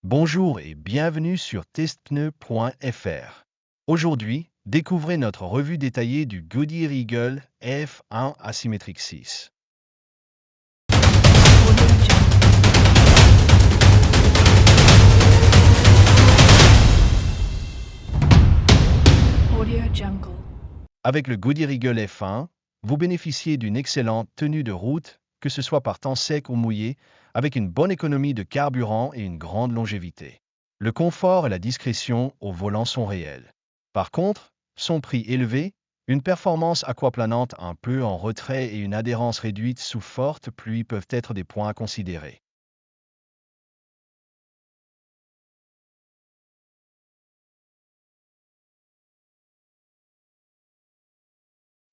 Bonjour et bienvenue sur testpneu.fr. Aujourd'hui, découvrez notre revue détaillée du Goodyear Eagle F1 Asymmetric 6. Avec le Goodyear Eagle F1, vous bénéficiez d'une excellente tenue de route, que ce soit par temps sec ou mouillé, avec une bonne économie de carburant et une grande longévité. Le confort et la discrétion au volant sont réels. Par contre, son prix élevé, une performance aquaplanante un peu en retrait et une adhérence réduite sous forte pluie peuvent être des points à considérer.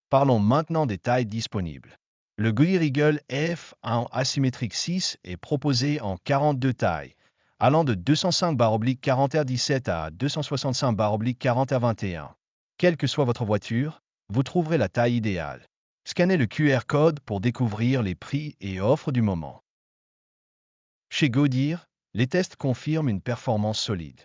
Parlons maintenant des tailles disponibles. Le Goodyear Eagle F1 Asymmetric 6 est proposé en 42 tailles, allant de 205/40R17 à 265/40R21. Quelle que soit votre voiture, vous trouverez la taille idéale. Scannez le QR code pour découvrir les prix et offres du moment. Chez Goodyear, les tests confirment une performance solide.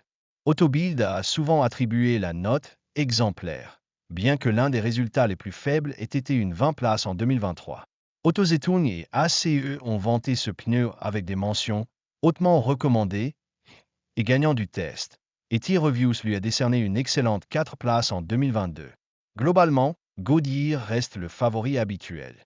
Autobild a souvent attribué la note exemplaire, bien que l'un des résultats les plus faibles ait été une 20 places en 2023. AutoZone et ACE ont vanté ce pneu avec des mentions hautement recommandées et gagnant du test, et T-Reviews lui a décerné une excellente 4 places en 2022. Globalement, Goodyear reste le favori habituel.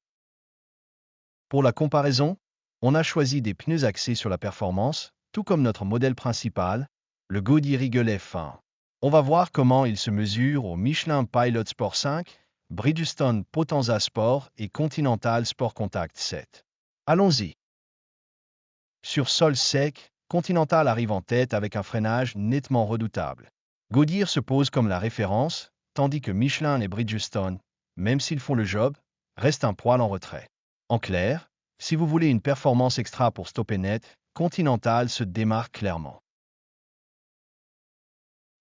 Pour la comparaison, on a choisi des pneus axés sur la performance, tout comme notre modèle principal, le Goodyear Eagle F1. On va voir comment il se mesure au Michelin Pilot Sport 5, Bridgestone Potenza Sport et Continental Sport Contact 7. Allons-y. Sur sol sec, Continental arrive en tête avec un freinage nettement redoutable. Goodyear se pose comme la référence, tandis que Michelin et Bridgestone, même s'ils font le job, restent un poil en retrait. En clair, si vous voulez une performance extra pour stopper net, Continental se démarque clairement.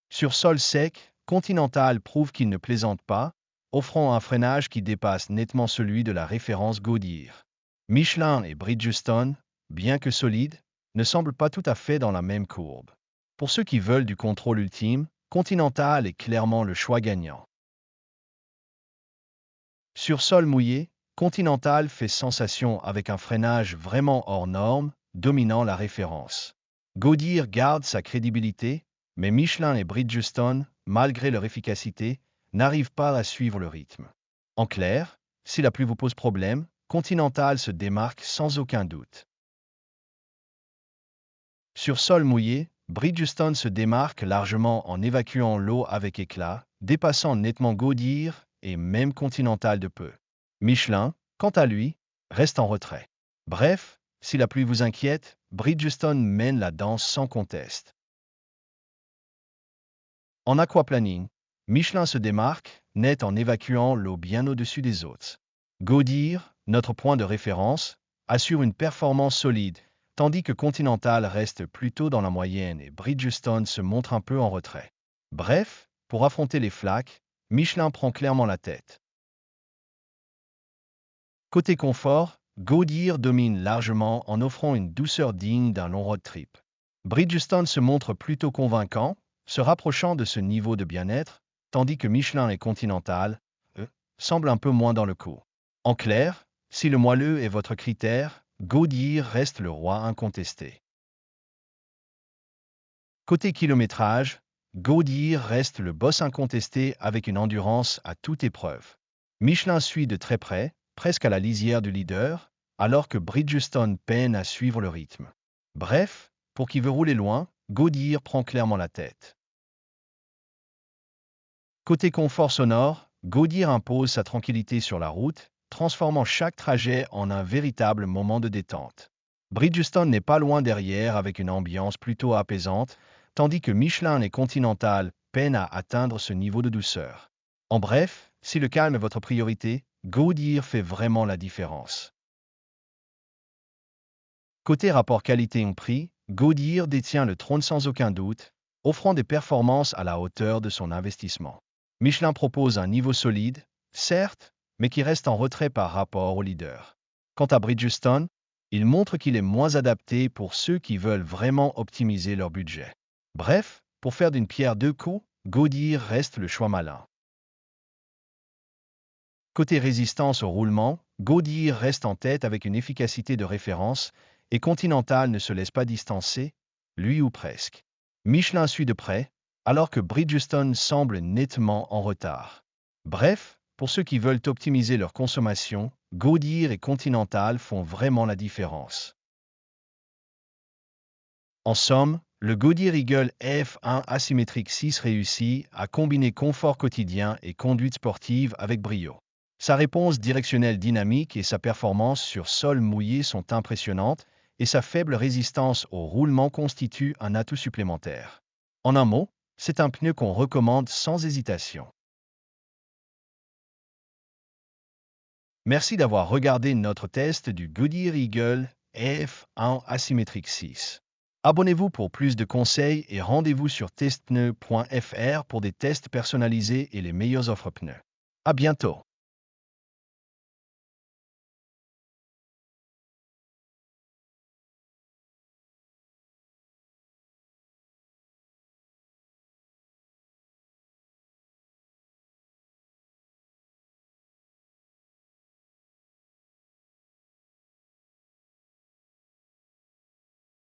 Sur sol sec, Continental prouve qu'il ne plaisante pas, offrant un freinage qui dépasse nettement celui de la référence Goodyear. Michelin et Bridgestone, bien que solides, ne semblent pas tout à fait dans la même courbe. Pour ceux qui veulent du contrôle ultime, Continental est clairement le choix gagnant. Sur sol mouillé, Continental fait sensation avec un freinage vraiment hors norme, dominant la référence. Goodyear garde sa crédibilité, mais Michelin et Bridgestone, malgré leur efficacité, n'arrivent pas à suivre le rythme. En clair, si la pluie vous pose problème, Continental se démarque sans aucun doute. Sur sol mouillé, Bridgestone se démarque largement en évacuant l'eau avec éclat, dépassant nettement Goodyear et même Continental de peu. Michelin, quant à lui, reste en retrait. Bref, si la pluie vous inquiète, Bridgestone mène la danse sans conteste. En aquaplaning, Michelin se démarque, net en évacuant l'eau bien au-dessus des autres. Goodyear, notre point de référence, assure une performance solide, tandis que Continental reste plutôt dans la moyenne et Bridgestone se montre un peu en retrait. Bref, pour affronter les flaques, Michelin prend clairement la tête. Côté confort, Goodyear domine largement en offrant une douceur digne d'un long road trip. Bridgestone se montre plutôt convaincant, se rapprochant de ce niveau de bien-être, tandis que Michelin et Continental, eux, semblent un peu moins dans le coup. En clair, si le moelleux est votre critère, Goodyear reste le roi incontesté. Côté kilométrage, Goodyear reste le boss incontesté avec une endurance à toute épreuve. Michelin suit de très près, presque à la lisière du leader, alors que Bridgestone peine à suivre le rythme. Bref, pour qui veut rouler loin, Goodyear prend clairement la tête. Côté confort sonore, Goodyear impose sa tranquillité sur la route, transformant chaque trajet en un véritable moment de détente. Bridgestone n'est pas loin derrière avec une ambiance plutôt apaisante, tandis que Michelin et Continental peinent à atteindre ce niveau de douceur. En bref, si le calme est votre priorité, Goodyear fait vraiment la différence. Côté rapport qualité-prix, Goodyear détient le trône sans aucun doute, offrant des performances à la hauteur de son investissement. Michelin propose un niveau solide, certes, mais qui reste en retrait par rapport au leader. Quant à Bridgestone, Il montre qu'il est moins adapté pour ceux qui veulent vraiment optimiser leur budget. Bref, pour faire d'une pierre deux coups, Goodyear reste le choix malin. Côté résistance au roulement, Goodyear reste en tête avec une efficacité de référence et Continental ne se laisse pas distancer, lui ou presque. Michelin suit de près, alors que Bridgestone semble nettement en retard. Bref, pour ceux qui veulent optimiser leur consommation, Goodyear et Continental font vraiment la différence. En somme, le Goodyear Eagle F1 Asymmetric 6 réussit à combiner confort quotidien et conduite sportive avec brio. Sa réponse directionnelle dynamique et sa performance sur sol mouillé sont impressionnantes et sa faible résistance au roulement constitue un atout supplémentaire. En un mot, c'est un pneu qu'on recommande sans hésitation. Merci d'avoir regardé notre test du Goodyear Eagle F1 Asymmetric 6. Abonnez-vous pour plus de conseils et rendez-vous sur testpneu.fr pour des tests personnalisés et les meilleures offres pneus. À bientôt!